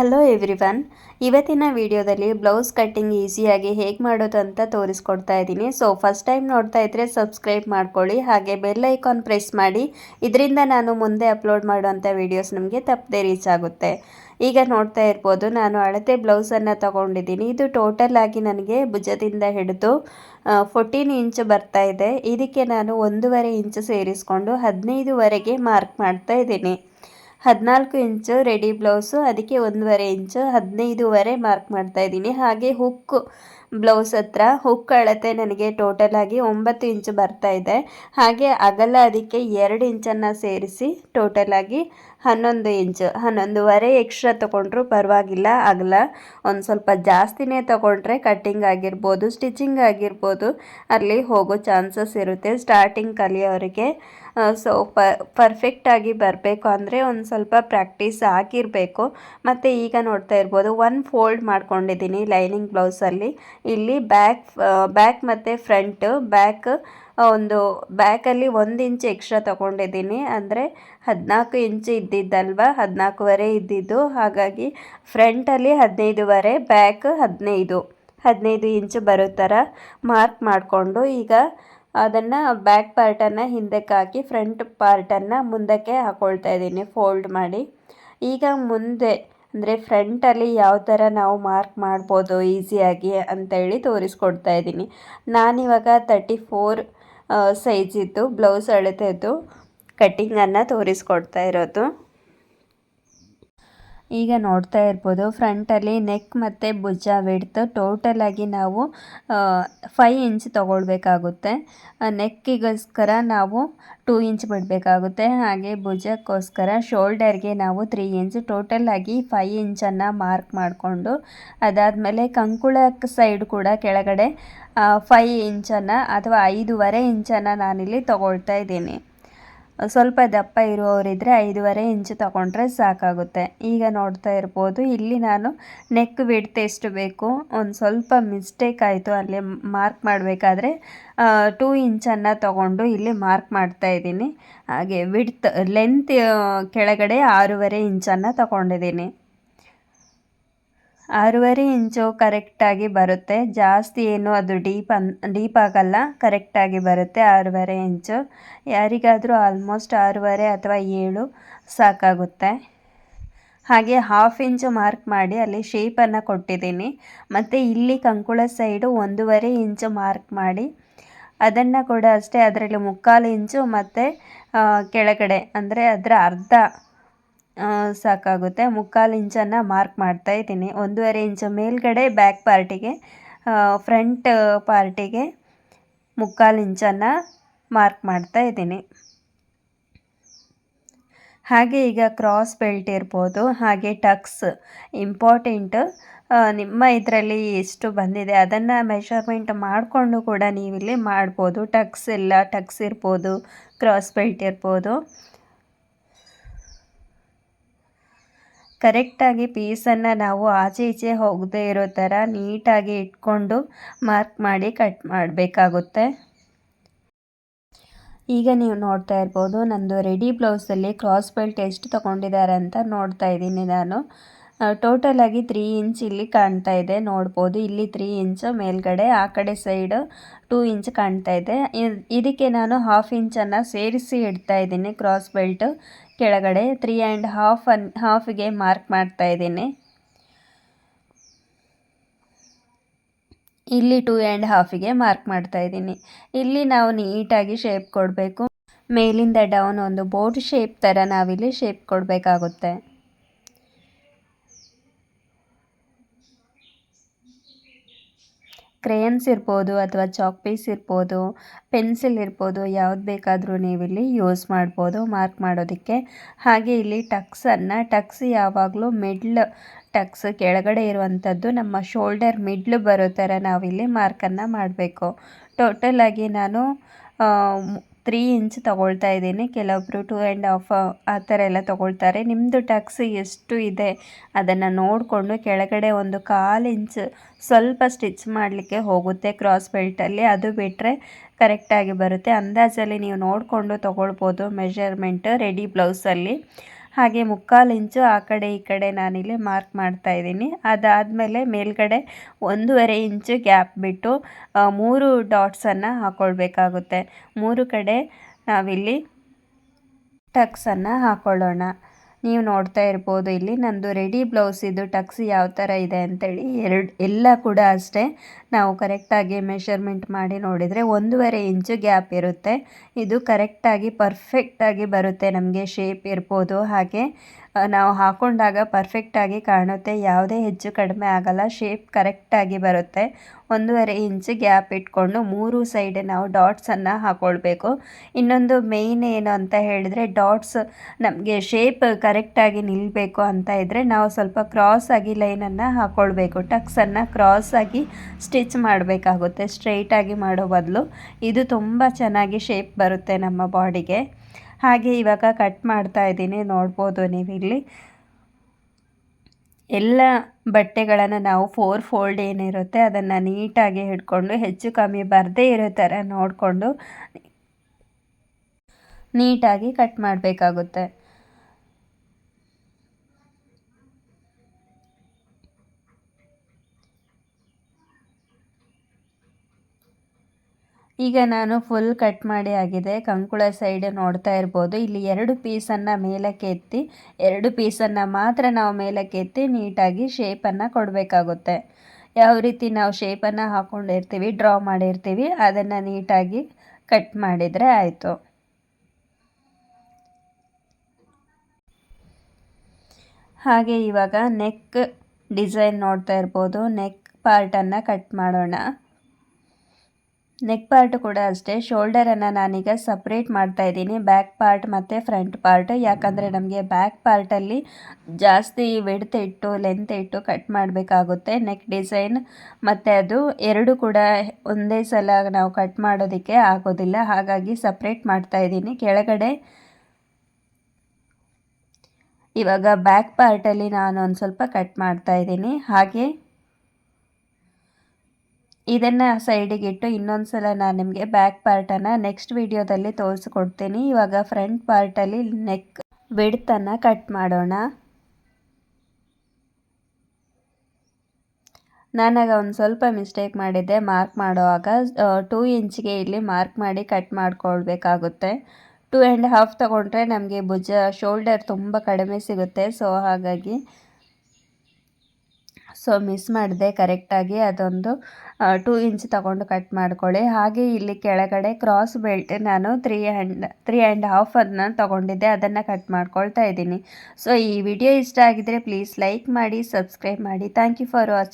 Hello everyone, ಇವತ್ತಿನ ವಿಡಿಯೋದಲ್ಲಿ blouse cutting ಈಸಿಯಾಗಿ ಹೇಗೆ ಮಾಡೋದು ಅಂತ ತೋರಿಸ್ಕೊಡ್ತಾ ಇದ್ದೀನಿ. ಸೊ ಫಸ್ಟ್ ಟೈಮ್ ನೋಡ್ತಾ ಇದ್ದರೆ ಸಬ್ಸ್ಕ್ರೈಬ್ ಮಾಡ್ಕೊಳ್ಳಿ, ಹಾಗೆ ಬೆಲ್ ಐಕಾನ್ ಪ್ರೆಸ್ ಮಾಡಿ. ಇದರಿಂದ ನಾನು ಮುಂದೆ ಅಪ್ಲೋಡ್ ಮಾಡುವಂಥ ವೀಡಿಯೋಸ್ ನಿಮಗೆ ತಪ್ಪದೇ ರೀಚ್ ಆಗುತ್ತೆ. ಈಗ ನೋಡ್ತಾ ಇರ್ಬೋದು, ನಾನು ಅಳತೆ ಬ್ಲೌಸನ್ನು ತೊಗೊಂಡಿದ್ದೀನಿ. ಇದು ಟೋಟಲ್ ಆಗಿ ನನಗೆ ಭುಜದಿಂದ ಹಿಡಿದು 14 ಇಂಚ್ ಬರ್ತಾ ಇದೆ. ಇದಕ್ಕೆ ನಾನು 1.5 ಇಂಚ್ ಸೇರಿಸ್ಕೊಂಡು 15ವರೆಗೆ ಮಾರ್ಕ್ ಮಾಡ್ತಾ ಇದ್ದೀನಿ. 14 ಇಂಚು ರೆಡಿ ಬ್ಲೌಸು, ಅದಕ್ಕೆ 1.5 ಇಂಚು 15ವರೆ ಮಾರ್ಕ್ ಮಾಡ್ತಾ ಇದ್ದೀನಿ. ಹಾಗೆ ಹುಕ್ ಬ್ಲೌಸ್ ಹತ್ರ ಹುಕ್ ಅಳತೆ ನನಗೆ ಟೋಟಲ್ ಆಗಿ 9 ಇಂಚು ಬರ್ತಾ ಇದೆ. ಹಾಗೆ ಅಗಲ ಅದಕ್ಕೆ 2 ಇಂಚನ್ನು ಸೇರಿಸಿ ಟೋಟಲ್ ಆಗಿ 11 ಇಂಚು, 11ವರೆ ಎಕ್ಸ್ಟ್ರಾ ತೊಗೊಂಡ್ರೂ ಪರವಾಗಿಲ್ಲ. ಅಗಲ ಒಂದು ಸ್ವಲ್ಪ ಜಾಸ್ತಿನೇ ತೊಗೊಂಡ್ರೆ ಕಟ್ಟಿಂಗ್ ಆಗಿರ್ಬೋದು, ಸ್ಟಿಚಿಂಗ್ ಆಗಿರ್ಬೋದು ಅಲ್ಲಿ ಹೋಗೋ ಚಾನ್ಸಸ್ ಇರುತ್ತೆ ಸ್ಟಾರ್ಟಿಂಗ್ ಕಲಿಯೋರಿಗೆ. ಸೊ ಪರ್ಫೆಕ್ಟಾಗಿ ಬರಬೇಕು ಅಂದರೆ ಒಂದು ಸ್ವಲ್ಪ ಪ್ರಾಕ್ಟೀಸ್ ಆಗಿರಬೇಕು. ಮತ್ತು ಈಗ ನೋಡ್ತಾ ಇರ್ಬೋದು, ಒಂದು ಫೋಲ್ಡ್ ಮಾಡ್ಕೊಂಡಿದ್ದೀನಿ ಲೈನಿಂಗ್ ಬ್ಲೌಸಲ್ಲಿ. ಇಲ್ಲಿ ಬ್ಯಾಕ್ ಮತ್ತು ಫ್ರಂಟ್ ಒಂದು ಬ್ಯಾಕಲ್ಲಿ 1 ಇಂಚ್ ಎಕ್ಸ್ಟ್ರಾ ತೊಗೊಂಡಿದ್ದೀನಿ. ಅಂದರೆ 14 ಇಂಚು ಇದ್ದಿದ್ದಲ್ವ, 14ವರೆ ಇದ್ದಿದ್ದು. ಹಾಗಾಗಿ ಫ್ರಂಟಲ್ಲಿ 15ವರೆ, ಬ್ಯಾಕ್ 15 ಇಂಚು ಬರೋ ಥರ ಮಾರ್ಕ್ ಮಾಡಿಕೊಂಡು ಈಗ ಅದನ್ನು ಬ್ಯಾಕ್ ಪಾರ್ಟನ್ನು ಹಿಂದಕ್ಕೆ ಹಾಕಿ ಫ್ರಂಟ್ ಪಾರ್ಟನ್ನು ಮುಂದಕ್ಕೆ ಹಾಕ್ಕೊಳ್ತಾ ಇದ್ದೀನಿ ಫೋಲ್ಡ್ ಮಾಡಿ. ಈಗ ಮುಂದೆ ಅಂದರೆ ಫ್ರಂಟಲ್ಲಿ ಯಾವ ಥರ ನಾವು ಮಾರ್ಕ್ ಮಾಡ್ಬೋದು ಈಸಿಯಾಗಿ ಅಂತೇಳಿ ತೋರಿಸ್ಕೊಡ್ತಾ ಇದ್ದೀನಿ. ನಾನಿವಾಗ 34 ಸೈಜಿದ್ದು ಬ್ಲೌಸ್ ಅಳತೆದ್ದು ಕಟ್ಟಿಂಗನ್ನು ತೋರಿಸ್ಕೊಡ್ತಾ ಇರೋದು. ಈಗ ನೋಡ್ತಾ ಇರ್ಬೋದು, ಫ್ರಂಟಲ್ಲಿ ನೆಕ್ ಮತ್ತು ಭುಜ ವಿಡ್ತ್ ಟೋಟಲಾಗಿ ನಾವು 5 ಇಂಚ್ ತೊಗೊಳ್ಬೇಕಾಗುತ್ತೆ. ನೆಕ್ಕಿಗೋಸ್ಕರ ನಾವು 2 ಇಂಚ್ ಬಿಡಬೇಕಾಗುತ್ತೆ. ಹಾಗೆ ಭುಜಕ್ಕೋಸ್ಕರ ಶೋಲ್ಡರ್ಗೆ ನಾವು 3 ಇಂಚ್, ಟೋಟಲಾಗಿ 5 ಇಂಚನ್ನು ಮಾರ್ಕ್ ಮಾಡಿಕೊಂಡು ಅದಾದಮೇಲೆ ಕಂಕುಳಕ್ಕೆ ಸೈಡ್ ಕೂಡ ಕೆಳಗಡೆ 5 ಇಂಚನ್ನು ಅಥವಾ 5.5 ಇಂಚನ್ನು ನಾನಿಲ್ಲಿ ತೊಗೊಳ್ತಾ ಇದ್ದೀನಿ. ಸ್ವಲ್ಪ ದಪ್ಪ ಇರುವವರಿದ್ದರೆ 5.5 ಇಂಚು ತೊಗೊಂಡ್ರೆ ಸಾಕಾಗುತ್ತೆ. ಈಗ ನೋಡ್ತಾ ಇರ್ಬೋದು, ಇಲ್ಲಿ ನಾನು ನೆಕ್ ವಿಡ್ತ್ ಎಷ್ಟು ಬೇಕು ಒಂದು ಸ್ವಲ್ಪ ಮಿಸ್ಟೇಕ್ ಆಯಿತು. ಅಲ್ಲಿ ಮಾರ್ಕ್ ಮಾಡಬೇಕಾದ್ರೆ 2 ಇಂಚನ್ನು ತೊಗೊಂಡು ಇಲ್ಲಿ ಮಾರ್ಕ್ ಮಾಡ್ತಾ ಇದ್ದೀನಿ. ಹಾಗೆ ವಿಡ್ತ್ ಲೆಂತ್ ಕೆಳಗಡೆ 6.5 ಇಂಚನ್ನು ತೊಗೊಂಡಿದ್ದೀನಿ. 6.5 ಇಂಚು ಕರೆಕ್ಟಾಗಿ ಬರುತ್ತೆ. ಜಾಸ್ತಿ ಏನು ಅದು ಡೀಪ್ ಆಗಲ್ಲ, ಕರೆಕ್ಟಾಗಿ ಬರುತ್ತೆ 6.5 ಇಂಚು. ಯಾರಿಗಾದರೂ ಆಲ್ಮೋಸ್ಟ್ 6.5 ಅಥವಾ 7 ಸಾಕಾಗುತ್ತೆ. ಹಾಗೆ 1/2 ಇಂಚು ಮಾರ್ಕ್ ಮಾಡಿ ಅಲ್ಲಿ ಶೇಪನ್ನು ಕೊಟ್ಟಿದ್ದೀನಿ. ಮತ್ತು ಇಲ್ಲಿ ಕಂಕುಳ ಸೈಡು 1.5 ಇಂಚು ಮಾರ್ಕ್ ಮಾಡಿ ಅದನ್ನು ಕೂಡ ಅಷ್ಟೇ ಅದರಲ್ಲಿ 3/4 ಇಂಚು ಮತ್ತು ಕೆಳಗಡೆ ಅಂದರೆ ಅದರ ಅರ್ಧ ಸಾಕಾಗುತ್ತೆ 3/4 ಇಂಚನ್ನು ಮಾರ್ಕ್ ಮಾಡ್ತಾ ಇದ್ದೀನಿ. 1.5 ಇಂಚು ಮೇಲ್ಗಡೆ ಬ್ಯಾಕ್ ಪಾರ್ಟಿಗೆ, ಫ್ರಂಟ್ ಪಾರ್ಟಿಗೆ 3/4 ಇಂಚನ್ನು ಮಾರ್ಕ್ ಮಾಡ್ತಾ ಇದ್ದೀನಿ. ಹಾಗೆ ಈಗ ಕ್ರಾಸ್ ಬೆಲ್ಟ್ ಇರ್ಬೋದು, ಹಾಗೆ ಟಕ್ಸ್ ಇಂಪಾರ್ಟೆಂಟ್. ನಿಮ್ಮ ಇದರಲ್ಲಿ ಎಷ್ಟು ಬಂದಿದೆ ಅದನ್ನು ಮೆಷರ್ಮೆಂಟ್ ಮಾಡಿಕೊಂಡು ಕೂಡ ನೀವಿಲ್ಲಿ ಮಾಡ್ಬೋದು. ಟಕ್ಸ್ ಇರ್ಬೋದು, ಕ್ರಾಸ್ ಬೆಲ್ಟ್ ಇರ್ಬೋದು. ಕರೆಕ್ಟಾಗಿ ಪೀಸನ್ನು ನಾವು ಆಚೆ ಈಚೆ ಹೋಗದೇ ಇರೋ ಥರ ನೀಟಾಗಿ ಇಟ್ಕೊಂಡು ಮಾರ್ಕ್ ಮಾಡಿ ಕಟ್ ಮಾಡಬೇಕಾಗುತ್ತೆ. ಈಗ ನೀವು ನೋಡ್ತಾ ಇರ್ಬೋದು, ನಂದು ರೆಡಿ ಬ್ಲೌಸಲ್ಲಿ ಕ್ರಾಸ್ ಬೆಲ್ಟ್ ಎಷ್ಟು ತೊಗೊಂಡಿದ್ದಾರೆ ಅಂತ ನೋಡ್ತಾ ಇದ್ದೀನಿ ನಾನು. ಟೋಟಲಾಗಿ 3 ಇಂಚ್ ಇಲ್ಲಿ ಕಾಣ್ತಾ ಇದೆ, ನೋಡ್ಬೋದು. ಇಲ್ಲಿ 3 ಇಂಚ್ ಮೇಲ್ಗಡೆ, ಆ ಕಡೆ ಸೈಡ್ 2 ಇಂಚ್ ಕಾಣ್ತಾ ಇದೆ. ಇದಕ್ಕೆ ನಾನು 1/2 ಇಂಚನ್ನು ಸೇರಿಸಿ ಇಡ್ತಾ ಇದ್ದೀನಿ. ಕ್ರಾಸ್ ಬೆಲ್ಟ್ ಕೆಳಗಡೆ 3 1/2ಗೆ ಮಾರ್ಕ್ ಮಾಡ್ತಾ ಇದ್ದೀನಿ. ಇಲ್ಲಿ 2 1/2ಗೆ ಮಾರ್ಕ್ ಮಾಡ್ತಾ ಇದ್ದೀನಿ. ಇಲ್ಲಿ ನಾವು ನೀಟಾಗಿ ಶೇಪ್ ಕೊಡಬೇಕು. ಮೇಲಿಂದ ಡೌನ್ ಒಂದು ಬೋಟ್ ಶೇಪ್ ಥರ ನಾವಿಲ್ಲಿ ಶೇಪ್ ಕೊಡಬೇಕಾಗುತ್ತೆ. ಕ್ರೇಯನ್ಸ್ ಇರ್ಬೋದು ಅಥವಾ ಚಾಕ್ ಪೀಸ್ ಇರ್ಬೋದು, ಪೆನ್ಸಿಲ್ ಇರ್ಬೋದು, ಯಾವ್ದು ಬೇಕಾದರೂ ನೀವಿಲ್ಲಿ ಯೂಸ್ ಮಾಡ್ಬೋದು ಮಾರ್ಕ್ ಮಾಡೋದಕ್ಕೆ. ಹಾಗೆ ಇಲ್ಲಿ ಟಕ್ಸ್ ಯಾವಾಗಲೂ ಟಕ್ಸ್ ಕೆಳಗಡೆ ಇರುವಂಥದ್ದು ನಮ್ಮ ಶೋಲ್ಡರ್ ಮಿಡ್ಲ್ ಬರೋ ಥರ ನಾವಿಲ್ಲಿ ಮಾರ್ಕನ್ನು ಮಾಡಬೇಕು. ಟೋಟಲಾಗಿ ನಾನು 3 ಇಂಚ್ ತೊಗೊಳ್ತಾ ಇದ್ದೀನಿ. ಕೆಲವೊಬ್ಬರು 2 1/2 ಆ ಥರ ಎಲ್ಲ ತೊಗೊಳ್ತಾರೆ. ನಿಮ್ಮದು ಟಕ್ಸ್ ಎಷ್ಟು ಇದೆ ಅದನ್ನು ನೋಡಿಕೊಂಡು ಕೆಳಗಡೆ ಒಂದು 1/4 ಇಂಚ್ ಸ್ವಲ್ಪ ಸ್ಟಿಚ್ ಮಾಡಲಿಕ್ಕೆ ಹೋಗುತ್ತೆ ಕ್ರಾಸ್ ಬೆಲ್ಟಲ್ಲಿ. ಅದು ಬಿಟ್ಟರೆ ಕರೆಕ್ಟಾಗಿ ಬರುತ್ತೆ. ಅಂದಾಜಲ್ಲಿ ನೀವು ನೋಡಿಕೊಂಡು ತೊಗೊಳ್ಬೋದು ಮೆಷರ್ಮೆಂಟ್ ರೆಡಿ ಬ್ಲೌಸಲ್ಲಿ. ಹಾಗೆ 3/4 ಇಂಚು ಆ ಕಡೆ ಈ ಕಡೆ ನಾನಿಲ್ಲಿ ಮಾರ್ಕ್ ಮಾಡ್ತಾ ಇದ್ದೀನಿ. ಅದಾದಮೇಲೆ ಮೇಲ್ಗಡೆ 1.5 ಇಂಚು ಗ್ಯಾಪ್ ಬಿಟ್ಟು 3 ಡಾಟ್ಸನ್ನು ಹಾಕ್ಕೊಳ್ಬೇಕಾಗುತ್ತೆ. 3 ಕಡೆ ನಾವಿಲ್ಲಿ ಟಕ್ಸನ್ನು ಹಾಕ್ಕೊಳ್ಳೋಣ. ನೀವು ನೋಡ್ತಾ ಇರ್ಬೋದು ಇಲ್ಲಿ ನಂದು ರೆಡಿ ಬ್ಲೌಸ್ ಇದು ಟಕ್ಸ್ ಯಾವ ಥರ ಇದೆ ಅಂತೇಳಿ ಎಲ್ಲ ಕೂಡ ಅಷ್ಟೇ ನಾವು ಕರೆಕ್ಟಾಗಿ ಮೆಷರ್ಮೆಂಟ್ ಮಾಡಿ ನೋಡಿದರೆ 1.5 ಇಂಚು ಗ್ಯಾಪ್ ಇರುತ್ತೆ. ಇದು ಕರೆಕ್ಟಾಗಿ ಪರ್ಫೆಕ್ಟಾಗಿ ಬರುತ್ತೆ. ನಮಗೆ ಶೇಪ್ ಇರ್ಬೋದು, ಹಾಗೆ ನಾವು ಹಾಕ್ಕೊಂಡಾಗ ಪರ್ಫೆಕ್ಟಾಗಿ ಕಾಣುತ್ತೆ. ಯಾವುದೇ ಹೆಚ್ಚು ಕಡಿಮೆ ಆಗಲ್ಲ, ಶೇಪ್ ಕರೆಕ್ಟಾಗಿ ಬರುತ್ತೆ. 1.5 ಇಂಚು ಗ್ಯಾಪ್ ಇಟ್ಕೊಂಡು 3 ಸೈಡ್ ನಾವು ಡಾಟ್ಸನ್ನು ಹಾಕ್ಕೊಳ್ಬೇಕು. ಇನ್ನೊಂದು ಮೇಯ್ನ್ ಏನು ಅಂತ ಹೇಳಿದರೆ, ಡಾಟ್ಸ್ ನಮಗೆ ಶೇಪ್ ಕರೆಕ್ಟಾಗಿ ನಿಲ್ಲಬೇಕು ಅಂತ ಇದ್ದರೆ ನಾವು ಸ್ವಲ್ಪ ಕ್ರಾಸಾಗಿ ಲೈನನ್ನು ಹಾಕ್ಕೊಳ್ಬೇಕು. ಟಕ್ಸನ್ನು ಕ್ರಾಸಾಗಿ ಸ್ಟಿಚ್ ಮಾಡಬೇಕಾಗುತ್ತೆ, ಸ್ಟ್ರೈಟಾಗಿ ಮಾಡೋ ಬದಲು. ಇದು ತುಂಬ ಚೆನ್ನಾಗಿ ಶೇಪ್ ಬರುತ್ತೆ ನಮ್ಮ ಬಾಡಿಗೆ. ಹಾಗೆ ಇವಾಗ ಕಟ್ ಮಾಡ್ತಾ ಇದ್ದೀನಿ, ನೋಡ್ಬೋದು ನೀವಿಲ್ಲಿ. ಎಲ್ಲ ಬಟ್ಟೆಗಳನ್ನು ನಾವು 4 ಫೋಲ್ಡ್ ಏನಿರುತ್ತೆ ಅದನ್ನು ನೀಟಾಗಿ ಹಿಡ್ಕೊಂಡು ಹೆಚ್ಚು ಕಮ್ಮಿ ಬರದೇ ಇರೋ ಥರ ನೋಡಿಕೊಂಡು ನೀಟಾಗಿ ಕಟ್ ಮಾಡಬೇಕಾಗುತ್ತೆ. ಈಗ ನಾನು ಫುಲ್ ಕಟ್ ಮಾಡಿ ಆಗಿದೆ. ಕಂಕುಳ ಸೈಡ್ ನೋಡ್ತಾ ಇರ್ಬೋದು, ಇಲ್ಲಿ 2 ಪೀಸನ್ನು ಮೇಲಕ್ಕೆ ಎತ್ತಿ 2 ಪೀಸನ್ನು ಮಾತ್ರ ನಾವು ಮೇಲಕ್ಕೆ ಎತ್ತಿ ನೀಟಾಗಿ ಶೇಪನ್ನು ಕೊಡಬೇಕಾಗುತ್ತೆ. ಯಾವ ರೀತಿ ನಾವು ಶೇಪನ್ನು ಹಾಕ್ಕೊಂಡಿರ್ತೀವಿ, ಡ್ರಾ ಮಾಡಿರ್ತೀವಿ, ಅದನ್ನು ನೀಟಾಗಿ ಕಟ್ ಮಾಡಿದರೆ ಆಯಿತು. ಹಾಗೆ ಇವಾಗ ನೆಕ್ ಡಿಸೈನ್ ನೋಡ್ತಾ ಇರ್ಬೋದು, ನೆಕ್ ಪಾರ್ಟನ್ನು ಕಟ್ ಮಾಡೋಣ. ನೆಕ್ ಪಾರ್ಟ್ ಕೂಡ ಅಷ್ಟೇ, ಶೋಲ್ಡರನ್ನು ನಾನೀಗ ಸಪ್ರೇಟ್ ಮಾಡ್ತಾ ಇದ್ದೀನಿ, ಬ್ಯಾಕ್ ಪಾರ್ಟ್ ಮತ್ತು ಫ್ರಂಟ್ ಪಾರ್ಟ್. ಯಾಕಂದರೆ ನಮಗೆ ಬ್ಯಾಕ್ ಪಾರ್ಟಲ್ಲಿ ಜಾಸ್ತಿ ವಿಡ್ತ್ ಇಟ್ಟು ಲೆಂತ್ ಇಟ್ಟು ಕಟ್ ಮಾಡಬೇಕಾಗುತ್ತೆ. ನೆಕ್ ಡಿಸೈನ್ ಮತ್ತು ಅದು ಎರಡು ಕೂಡ ಒಂದೇ ಸಲ ನಾವು ಕಟ್ ಮಾಡೋದಕ್ಕೆ ಆಗೋದಿಲ್ಲ, ಹಾಗಾಗಿ ಸಪ್ರೇಟ್ ಮಾಡ್ತಾ ಇದ್ದೀನಿ. ಕೆಳಗಡೆ ಇವಾಗ ಬ್ಯಾಕ್ ಪಾರ್ಟಲ್ಲಿ ನಾನು ಒಂದು ಸ್ವಲ್ಪ ಕಟ್ ಮಾಡ್ತಾ ಇದ್ದೀನಿ. ಹಾಗೆ ಇದನ್ನು ಸೈಡಿಗೆ ಇಟ್ಟು ಇನ್ನೊಂದು ಸಲ ನಾನು ನಿಮಗೆ ಬ್ಯಾಕ್ ಪಾರ್ಟನ್ನು ನೆಕ್ಸ್ಟ್ ವಿಡಿಯೋದಲ್ಲಿ ತೋರಿಸ್ಕೊಡ್ತೀನಿ. ಇವಾಗ ಫ್ರಂಟ್ ಪಾರ್ಟಲ್ಲಿ ನೆಕ್ ವಿಡ್ತನ್ನು ಕಟ್ ಮಾಡೋಣ. ನಾನಾಗ ಒಂದು ಸ್ವಲ್ಪ ಮಿಸ್ಟೇಕ್ ಮಾಡಿದ್ದೆ, ಮಾರ್ಕ್ ಮಾಡುವಾಗ 2 ಇಂಚ್ಗೆ ಇಲ್ಲಿ ಮಾರ್ಕ್ ಮಾಡಿ ಕಟ್ ಮಾಡ್ಕೊಳ್ಬೇಕಾಗುತ್ತೆ. 2.5 ತಗೊಂಡ್ರೆ ನಮಗೆ ಭುಜ ಶೋಲ್ಡರ್ ತುಂಬ ಕಡಿಮೆ ಸಿಗುತ್ತೆ. ಹಾಗಾಗಿ ಮಿಸ್ ಮಾಡಿದೆ. ಕರೆಕ್ಟಾಗಿ ಅದೊಂದು 2 ಇಂಚ್ ತಗೊಂಡು ಕಟ್ ಮಾಡ್ಕೊಳ್ಳಿ. ಹಾಗೆ ಇಲ್ಲಿ ಕೆಳಗಡೆ ಕ್ರಾಸ್ ಬೆಲ್ಟ್ ನಾನು 3.5 ಅದನ್ನ ತಗೊಂಡಿದ್ದೆ, ಅದನ್ನು ಕಟ್ ಮಾಡ್ಕೊಳ್ತಾ ಇದ್ದೀನಿ. ಈ ವಿಡಿಯೋ ಇಷ್ಟ ಆಗಿದ್ರೆ ಪ್ಲೀಸ್ ಲೈಕ್ ಮಾಡಿ, ಸಬ್ಸ್ಕ್ರೈಬ್ ಮಾಡಿ. Thank you for watching.